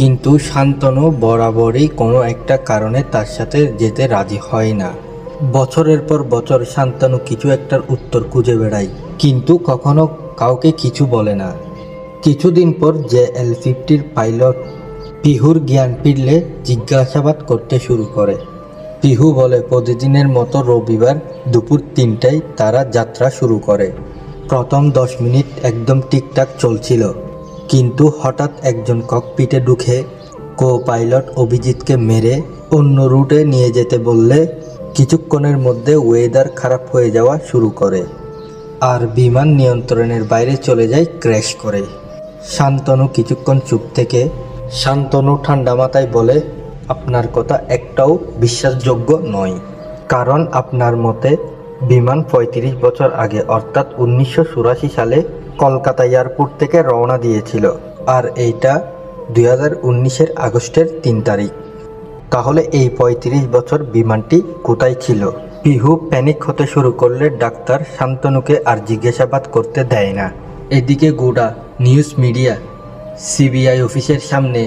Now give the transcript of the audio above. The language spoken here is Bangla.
কিন্তু শান্তনু বরাবরই কোনো একটা কারণে তার সাথে যেতে রাজি হয় না। বছরের পর বছর শান্তনু কিছু একটার উত্তর খুঁজে বেড়ায়, কিন্তু কখনো কাউকে কিছু বলে না। কিছুদিন পর JL-50 পাইলট পিহুর জ্ঞান ফিরলে জিজ্ঞাসাবাদ করতে শুরু করে। পিহু বলে প্রতিদিনের মতো রবিবার দুপুর 3টায় তারা যাত্রা শুরু করে। প্রথম 10 মিনিট একদম ঠিকঠাক চলছিল, কিন্তু হঠাৎ একজন ককপিটে ঢুকে কো পাইলট অভিজিৎকে মেরে অন্য রুটে নিয়ে যেতে বললে কিছুক্ষণের মধ্যে ওয়েদার খারাপ হয়ে যাওয়া শুরু করে, আর বিমান নিয়ন্ত্রণের বাইরে চলে যায়, ক্র্যাশ করে। শান্তনু কিছুক্ষণ চুপ থেকে শান্তনু ঠান্ডা মাথায় বলে, আপনার কথা একটাও বিশ্বাসযোগ্য নয়, কারণ আপনার মতে বিমান 35 বছর আগে অর্থাৎ 1984 সালে কলকাতা এয়ারপোর্ট থেকে রওনা দিয়েছিল, আর এইটা 2019-এর আগস্টের 3 তারিখ। তাহলে এই 35 বছর বিমানটি কোথায় ছিল? পিহু প্যানিক হতে শুরু করলে ডাক্তার শান্তনুকে আর জিজ্ঞাসাবাদ করতে দেয় না। এদিকে গোটা নিউজ মিডিয়া সিবিআই অফিসের সামনে